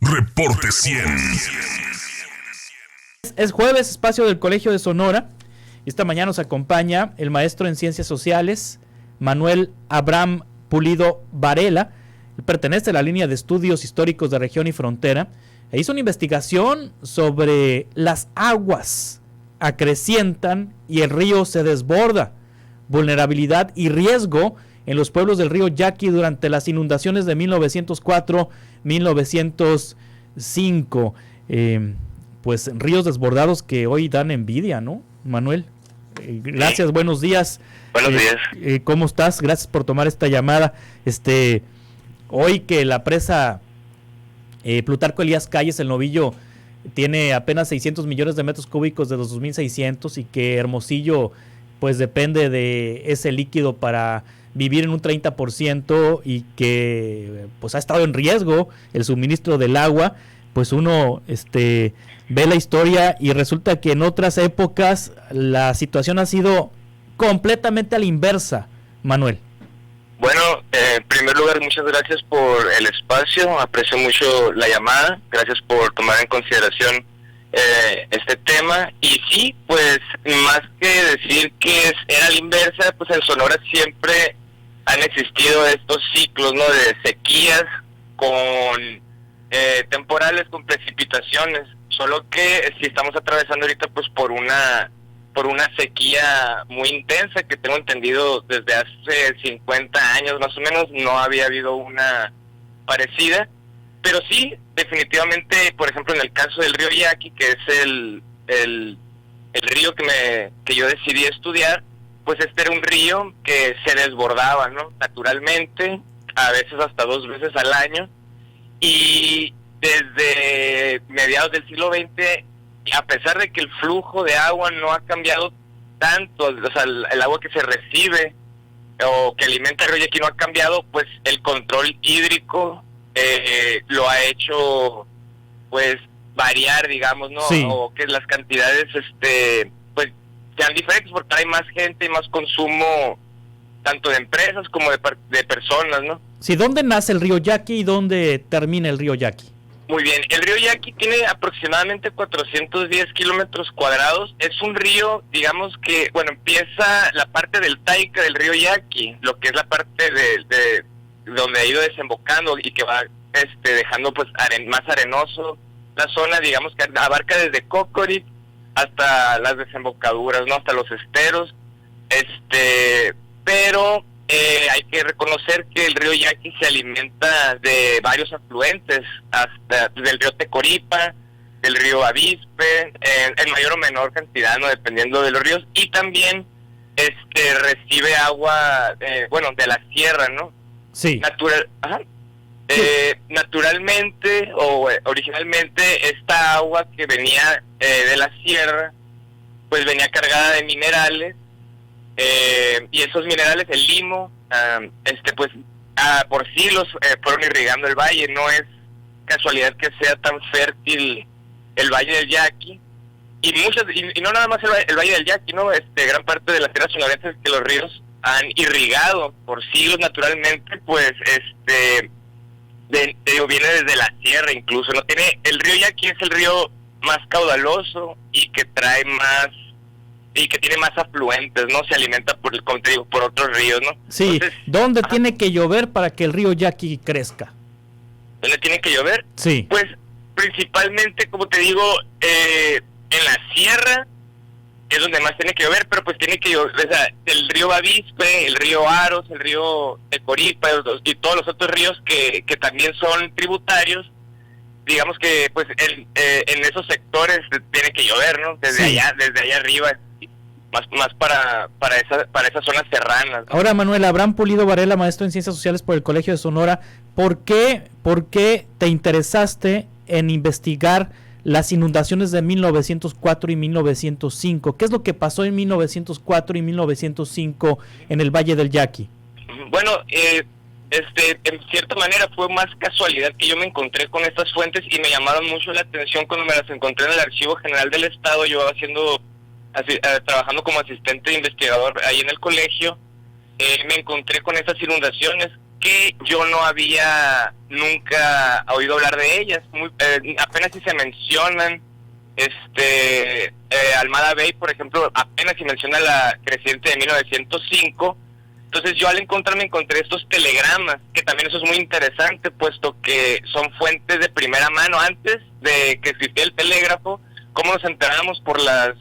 Reporte 100. Es jueves, espacio del Colegio de Sonora. Esta mañana nos acompaña el maestro en Ciencias Sociales, Manuel Abraham Pulido Varela. Él pertenece a la línea de estudios históricos de región y frontera. E hizo una investigación sobre las aguas acrecientan y el río se desborda. Vulnerabilidad y riesgo en los pueblos del río Yaqui durante las inundaciones de 1904-1905. Pues ríos desbordados que hoy dan envidia, ¿no, Manuel? Gracias, buenos días. Buenos días. ¿Cómo estás? Gracias por tomar esta llamada. Hoy que la presa Plutarco Elías Calles, el Novillo, tiene apenas 600 millones de metros cúbicos de los 2.600 y que Hermosillo pues depende de ese líquido para vivir en un 30% y que pues ha estado en riesgo el suministro del agua, pues uno ve la historia y resulta que en otras épocas la situación ha sido completamente a la inversa, Manuel. Bueno, en primer lugar, muchas gracias por el espacio, aprecio mucho la llamada, gracias por tomar en consideración este tema. Y sí, pues más que decir que era la inversa, pues en Sonora siempre han existido estos ciclos, ¿no?, de sequías con temporales, con precipitaciones, solo que si estamos atravesando ahorita pues por una sequía muy intensa que tengo entendido desde hace 50 años más o menos, no había habido una parecida, pero sí, definitivamente, por ejemplo, en el caso del río Yaqui, que es el río que yo decidí estudiar, pues este era un río que se desbordaba, ¿no?, naturalmente, a veces hasta 2 veces al año, y desde mediados del siglo XX, a pesar de que el flujo de agua no ha cambiado tanto, o sea, el agua que se recibe o que alimenta el río Yaqui no ha cambiado, pues el control hídrico lo ha hecho pues variar, digamos, ¿no? Sí. O que las cantidades pues sean diferentes porque hay más gente y más consumo tanto de empresas como de personas, ¿no? Sí, ¿dónde nace el río Yaqui y dónde termina el río Yaqui? Muy bien, el río Yaqui tiene aproximadamente 410 kilómetros cuadrados. Es un río, digamos que, bueno, empieza la parte del Taica del río Yaqui, lo que es la parte de donde ha ido desembocando y que va dejando pues más arenoso la zona, digamos que abarca desde Cocorit hasta las desembocaduras, ¿no?, hasta los esteros, pero hay que reconocer que el río Yaqui se alimenta de varios afluentes, hasta del río Tecoripa, del río Avispe, en mayor o menor cantidad, no dependiendo de los ríos, y también recibe agua, de la sierra, ¿no? Sí. Naturalmente o originalmente esta agua que venía de la sierra, pues venía cargada de minerales. Y esos minerales, el limo, pues por siglos fueron irrigando el valle. No es casualidad que sea tan fértil el valle del Yaqui y no nada más el valle del Yaqui, no, gran parte de las tierras sonorenses que los ríos han irrigado por siglos naturalmente, pues viene desde la sierra incluso, no tiene el río Yaqui es el río más caudaloso y que trae más y que tiene más afluentes, ¿no? Se alimenta como te digo, por otros ríos, ¿no? Sí. Entonces, ¿dónde tiene que llover para que el río Yaqui crezca? ¿dónde tiene que llover? Sí. Pues principalmente, como te digo, en la sierra es donde más tiene que llover, pero pues tiene que llover, o sea, el río Avispe, el río Aros, el río Tecoripa y todos los otros ríos que también son tributarios, digamos que pues en esos sectores tiene que llover, ¿no? Desde allá arriba, más para esas zonas serranas, ¿no? Ahora, Manuel Abraham Pulido Varela, maestro en Ciencias Sociales por el Colegio de Sonora, ¿por qué te interesaste en investigar las inundaciones de 1904 y 1905? ¿Qué es lo que pasó en 1904 y 1905 en el Valle del Yaqui? Bueno, en cierta manera fue más casualidad que yo me encontré con estas fuentes y me llamaron mucho la atención cuando me las encontré en el Archivo General del Estado. Yo trabajando como asistente investigador ahí en el colegio, me encontré con estas inundaciones que yo no había nunca oído hablar de ellas. Apenas si se mencionan, Almada Bay, por ejemplo, apenas si menciona la creciente de 1905. Entonces yo al encontrarme encontré estos telegramas, que también eso es muy interesante, puesto que son fuentes de primera mano. Antes de que existiera el telégrafo, cómo nos enterábamos por las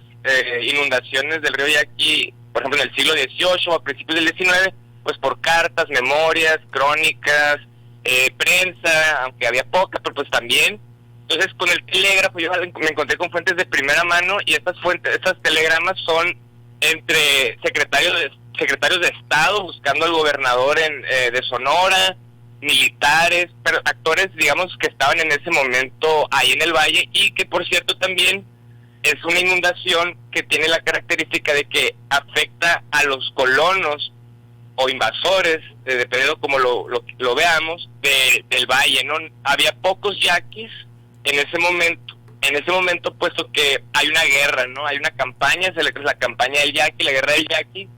inundaciones del río Yaqui, por ejemplo en el siglo XVIII o a principios del XIX, pues por cartas, memorias, crónicas, prensa, aunque había poca, pero pues también. Entonces con el telégrafo yo me encontré con fuentes de primera mano, y estas telegramas son entre secretarios de Estado buscando al gobernador de Sonora, militares, pero actores, digamos, que estaban en ese momento ahí en el valle, y que por cierto también es una inundación que tiene la característica de que afecta a los colonos o invasores, dependiendo como lo veamos, del valle, ¿no? Había pocos yaquis en ese momento, puesto que hay una guerra, ¿no? Hay una campaña, la campaña del Yaqui, la guerra del Yaqui,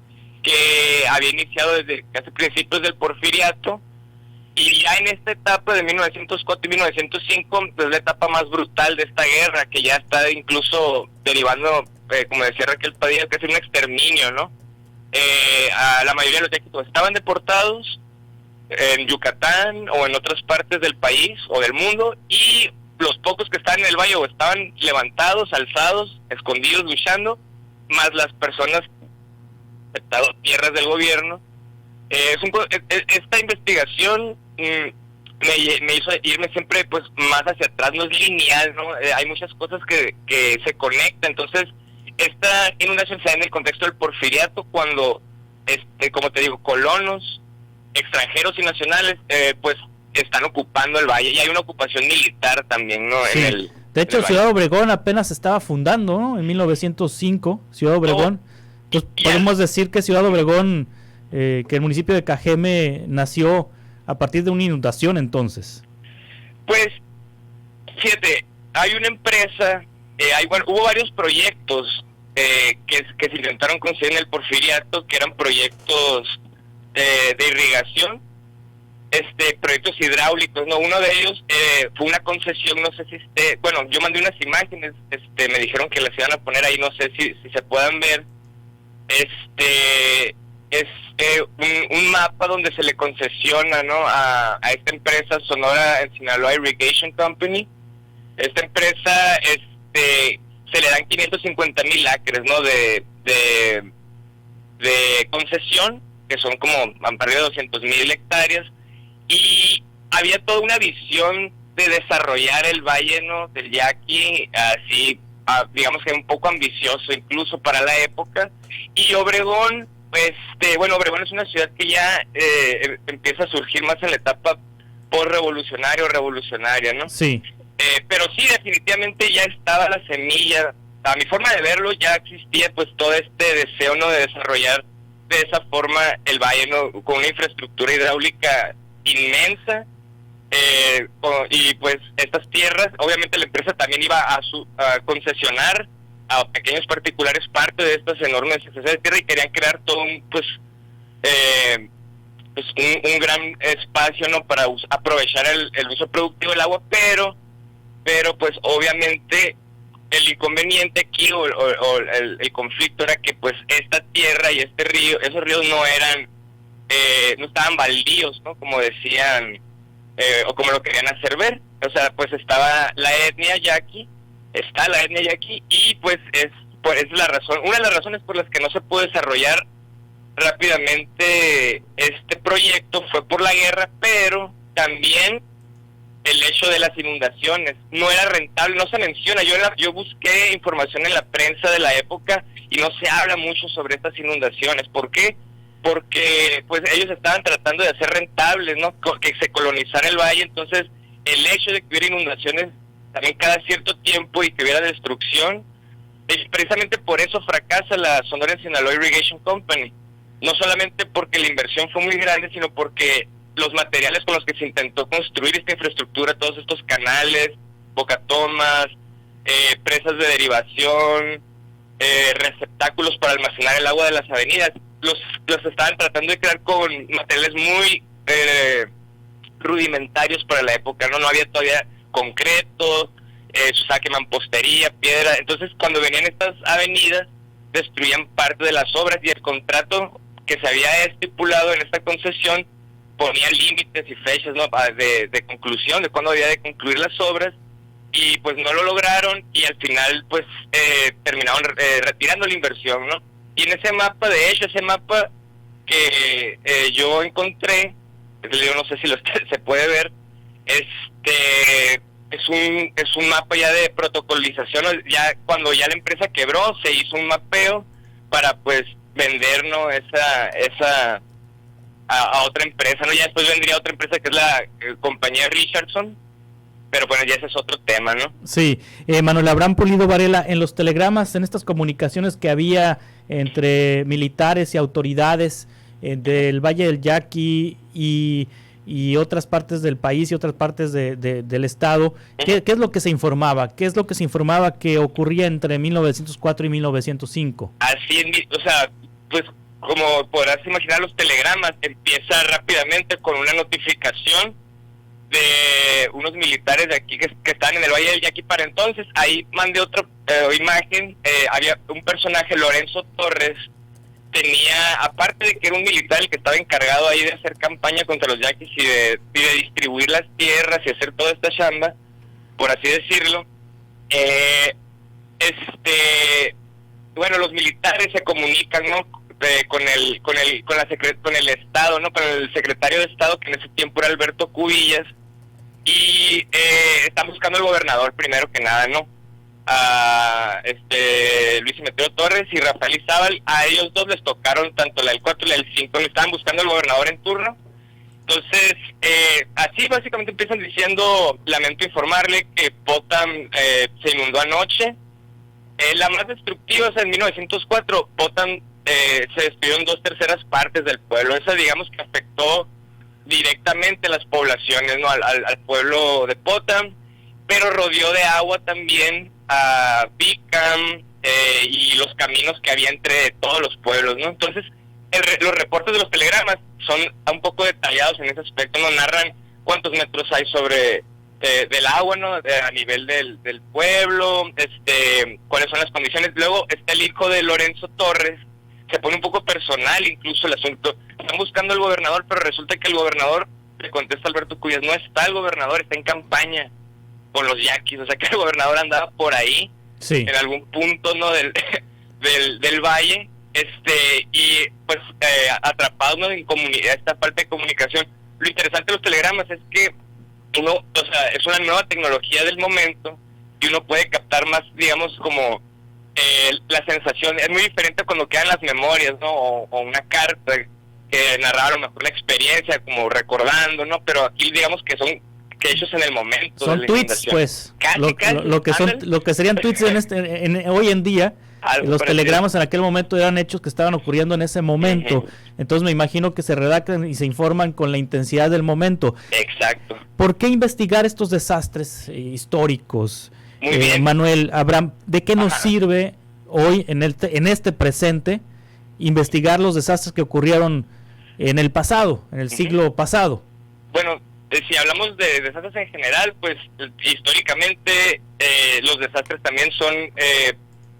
que había iniciado desde casi principios del Porfiriato, y ya en esta etapa de 1904 y 1905, pues la etapa más brutal de esta guerra, que ya está incluso derivando, como decía Raquel Padilla, que es un exterminio, ¿no? A la mayoría de los yaquis estaban deportados en Yucatán o en otras partes del país o del mundo, y los pocos que estaban en el valle o estaban levantados, alzados, escondidos, luchando, más las personas tierras del gobierno. Esta investigación me hizo irme siempre pues más hacia atrás, no es lineal, ¿no? Hay muchas cosas que se conectan. Entonces esta inundación se da en el contexto del Porfiriato, cuando como te digo, colonos extranjeros y nacionales pues están ocupando el valle, y hay una ocupación militar también, ¿no? Sí. De hecho, Ciudad Obregón apenas estaba fundando, ¿no? En 1905, Ciudad Obregón. Entonces, podemos decir que Ciudad Obregón, que el municipio de Cajeme nació a partir de una inundación, entonces. Pues, fíjate, hay una empresa, hubo varios proyectos que se intentaron conseguir en el Porfiriato, que eran proyectos de irrigación, proyectos hidráulicos, ¿no? Uno de ellos fue una concesión, no sé si yo mandé unas imágenes, me dijeron que las iban a poner ahí, no sé si se puedan ver. Es un mapa donde se le concesiona, ¿no? a esta empresa Sonora and Sinaloa Irrigation Company. Esta empresa, se le dan 550,000 acres, ¿no? de concesión, que son como arriba de 200,000 hectáreas, y había toda una visión de desarrollar el valle, ¿no? Del Yaqui, así, digamos que un poco ambicioso incluso para la época. Y Obregón, Obregón es una ciudad que ya empieza a surgir más en la etapa revolucionaria, ¿no? Sí. Pero sí, definitivamente ya estaba la semilla. A mi forma de verlo, ya existía pues todo este deseo, ¿no? De desarrollar de esa forma el valle, ¿no? Con una infraestructura hidráulica inmensa, y pues estas tierras, obviamente la empresa también iba a concesionar a pequeños particulares parte de estas enormes extensiones de tierra, y querían crear todo un gran espacio, ¿no? Para aprovechar el uso productivo del agua, pero pues obviamente el inconveniente aquí o el conflicto era que pues esta tierra y esos ríos no estaban baldíos, ¿no? Como decían, o como lo querían hacer ver. O sea, pues está la etnia yaqui, y pues es la razón, una de las razones por las que no se pudo desarrollar rápidamente este proyecto fue por la guerra, pero también el hecho de las inundaciones. No era rentable, no se menciona. Yo busqué información en la prensa de la época y no se habla mucho sobre estas inundaciones. ¿Por qué? Porque pues ellos estaban tratando de hacer rentables, ¿no? Que se colonizara el valle. Entonces el hecho de que hubiera inundaciones también cada cierto tiempo y que hubiera destrucción, precisamente por eso fracasa la Sonora and Sinaloa Irrigation Company. No solamente porque la inversión fue muy grande, sino porque los materiales con los que se intentó construir esta infraestructura, todos estos canales, bocatomas, presas de derivación, receptáculos para almacenar el agua de las avenidas, los estaban tratando de crear con materiales muy rudimentarios para la época, no había todavía concreto, se usaba que mampostería, piedra. Entonces cuando venían estas avenidas destruían parte de las obras, y el contrato que se había estipulado en esta concesión ponía límites y fechas, ¿no?, de conclusión, de cuándo había de concluir las obras, y pues no lo lograron, y al final pues terminaron retirando la inversión, ¿no? Y en ese mapa, de hecho, ese mapa que yo encontré, yo no sé si se puede ver, es un mapa ya de protocolización. Ya cuando ya la empresa quebró, se hizo un mapeo para pues vendernos esa a otra empresa, ¿no? Ya después vendría otra empresa que es la compañía Richardson, pero bueno, ya ese es otro tema, ¿no? Sí, Manuel Abraham Pulido Varela, en los telegramas, en estas comunicaciones que había entre militares y autoridades del Valle del Yaqui y otras partes del país y otras partes del estado, ¿qué es lo que se informaba? ¿Qué es lo que se informaba que ocurría entre 1904 y 1905? Así, o sea, pues como podrás imaginar, los telegramas empieza rápidamente con una notificación de unos militares de aquí que están en el Valle del Yaqui para entonces. Ahí mandé otra imagen, había un personaje, Lorenzo Torres, tenía, aparte de que era un militar el que estaba encargado ahí de hacer campaña contra los yaquis y de distribuir las tierras y hacer toda esta chamba, por así decirlo, bueno, los militares se comunican, ¿no?, con el Estado, ¿no?, con el secretario de Estado, que en ese tiempo era Alberto Cubillas, y están buscando al gobernador primero que nada, ¿no?, a Luis Emeterio Torres y Rafael Izábal. A ellos dos les tocaron tanto la del 4 y la del 5, le estaban buscando al gobernador en turno. Entonces, así básicamente empiezan diciendo: lamento informarle que Potam se inundó anoche. La más destructiva, o sea, en 1904, Potam se destruyó en 2/3 partes del pueblo. Esa, digamos, que afectó directamente a las poblaciones, ¿no?, al pueblo de Potam, pero rodeó de agua también a Bicam y los caminos que había entre todos los pueblos, ¿no? Entonces, los reportes de los telegramas son un poco detallados en ese aspecto, no narran cuántos metros hay sobre del agua, ¿no?, a nivel del pueblo, cuáles son las condiciones. Luego está el hijo de Lorenzo Torres, se pone un poco personal incluso el asunto. Están buscando al gobernador, pero resulta que el gobernador, le contesta Alberto Cubillas, no está el gobernador, está en campaña con los yaquis. O sea que el gobernador andaba por ahí, sí, en algún punto, ¿no?, del valle, y pues atrapado, ¿no?, en esta falta de comunicación. Lo interesante de los telegramas es que es una nueva tecnología del momento y uno puede captar más, digamos, como la sensación. Es muy diferente cuando quedan las memorias, ¿no?, o una carta que narraba a lo mejor la experiencia, como recordando, ¿no? Pero aquí digamos que son hechos en el momento. Son tweets, pues, lo que serían tweets hoy en día. Los telegramas en aquel momento eran hechos que estaban ocurriendo en ese momento. Entonces me imagino que se redactan y se informan con la intensidad del momento. Exacto. ¿Por qué investigar estos desastres históricos? Muy bien. Manuel Abraham, ¿de qué nos sirve hoy, en este presente, investigar los desastres que ocurrieron en el pasado, en el siglo pasado? Bueno, si hablamos de desastres en general, pues históricamente los desastres también son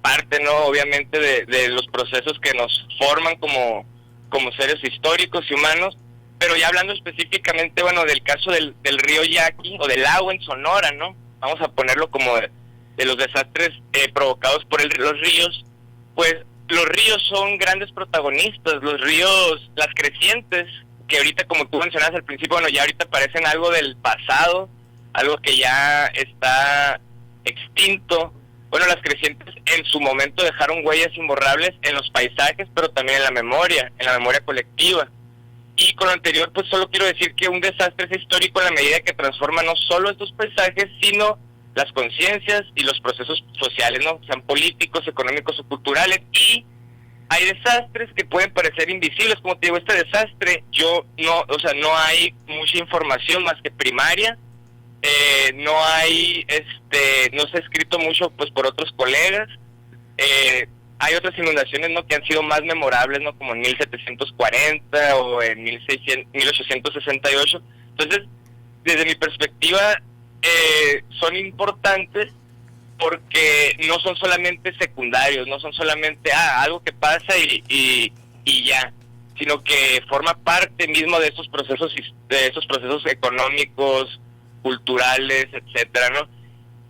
parte, ¿no?, obviamente de los procesos que nos forman como seres históricos y humanos. Pero ya hablando específicamente, bueno, del caso del río Yaqui, o del agua en Sonora, ¿no?, vamos a ponerlo como de los desastres provocados por los ríos. Pues los ríos son grandes protagonistas. Los ríos, las crecientes, que ahorita, como tú mencionabas al principio, bueno, ya ahorita parecen algo del pasado, algo que ya está extinto. Bueno, las crecientes en su momento dejaron huellas imborrables en los paisajes, pero también en la memoria colectiva. Y con lo anterior, pues solo quiero decir que un desastre es histórico en la medida que transforma no solo estos paisajes, sino las conciencias y los procesos sociales, ¿no?, sean políticos, económicos o culturales. Y hay desastres que pueden parecer invisibles, como te digo, este desastre, no hay mucha información más que primaria, no hay, no se ha escrito mucho, pues, por otros colegas. hay otras inundaciones, ¿no?, que han sido más memorables, ¿no?, como en 1740 o en 1868. Entonces, desde mi perspectiva, son importantes porque no son solamente secundarios, no son solamente algo que pasa y ya, sino que forma parte mismo de esos procesos económicos, culturales, etcétera, ¿no?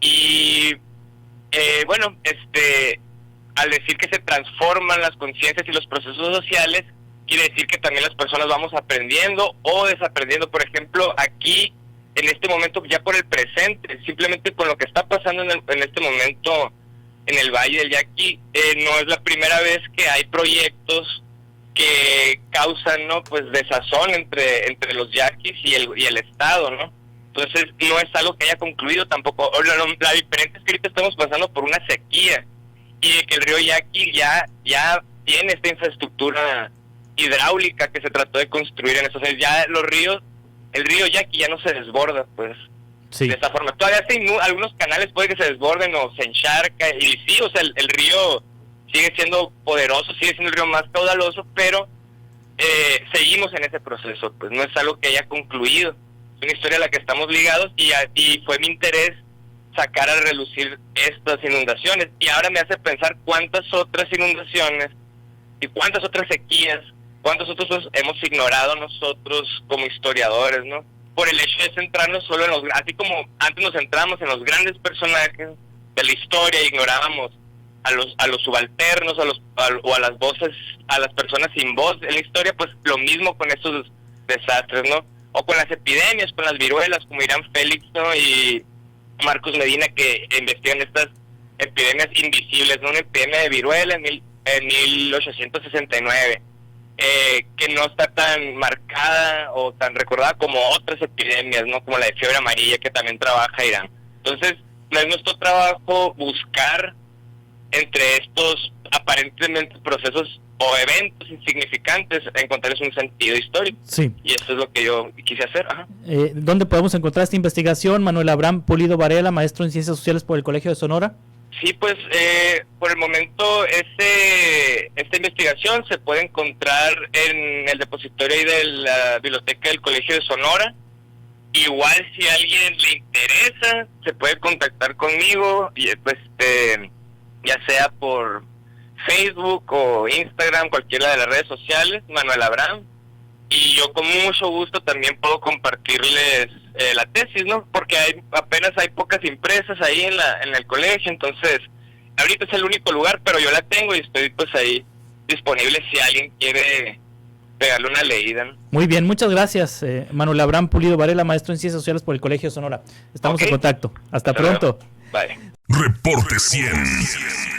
Y bueno, al decir que se transforman las conciencias y los procesos sociales, quiere decir que también las personas vamos aprendiendo o desaprendiendo. Por ejemplo, aquí, en este momento, ya por el presente, simplemente con lo que está pasando en este momento en el Valle del Yaqui, no es la primera vez que hay proyectos que causan, ¿no?, pues desazón entre los yaquis y el Estado, ¿no? Entonces no es algo que haya concluido tampoco. La diferencia es que ahorita estamos pasando por una sequía y que el río Yaqui ya tiene esta infraestructura hidráulica que se trató de construir en eso. O sea, ya el río Yaqui ya no se desborda, pues, sí, de esta forma. Todavía hay algunos canales puede que se desborden o se encharca, y sí, o sea, el río sigue siendo poderoso, sigue siendo el río más caudaloso, pero seguimos en ese proceso, pues no es algo que haya concluido, es una historia a la que estamos ligados, y fue mi interés sacar a relucir estas inundaciones, y ahora me hace pensar cuántas otras inundaciones y cuántas otras sequías, cuántos otros hemos ignorado nosotros como historiadores, ¿no? Por el hecho de centrarnos solo en así como antes nos centramos en los grandes personajes de la historia, ignorábamos a los subalternos, o a las voces, a las personas sin voz en la historia. Pues lo mismo con estos desastres, ¿no? O con las epidemias, con las viruelas, como Irán Félix, ¿no?, y Marcos Medina, que investigan estas epidemias invisibles, ¿no? Una epidemia de viruela en 1869, que no está tan marcada o tan recordada como otras epidemias, ¿no?, como la de fiebre amarilla, que también trabaja Irán. Entonces, no es nuestro trabajo buscar entre estos aparentemente procesos o eventos insignificantes, encontrarles un sentido histórico. Sí. Y eso es lo que yo quise hacer. Ajá. ¿Dónde podemos encontrar esta investigación? Manuel Abraham Pulido Varela, maestro en Ciencias Sociales por el Colegio de Sonora. Sí, pues por el momento esta investigación se puede encontrar en el depositorio de la biblioteca del Colegio de Sonora. Igual, si a alguien le interesa, se puede contactar conmigo, y pues ya sea por Facebook o Instagram, cualquiera de las redes sociales, Manuel Abraham, y yo con mucho gusto también puedo compartirles la tesis, ¿no? Porque apenas hay pocas impresas ahí en el colegio, entonces ahorita es el único lugar, pero yo la tengo y estoy pues ahí disponible si alguien quiere pegarle una leída, ¿no? Muy bien, muchas gracias, Manuel Abraham Pulido Varela, maestro en Ciencias Sociales por el Colegio de Sonora. Estamos en contacto. Hasta pronto. Bye. Reporte 100.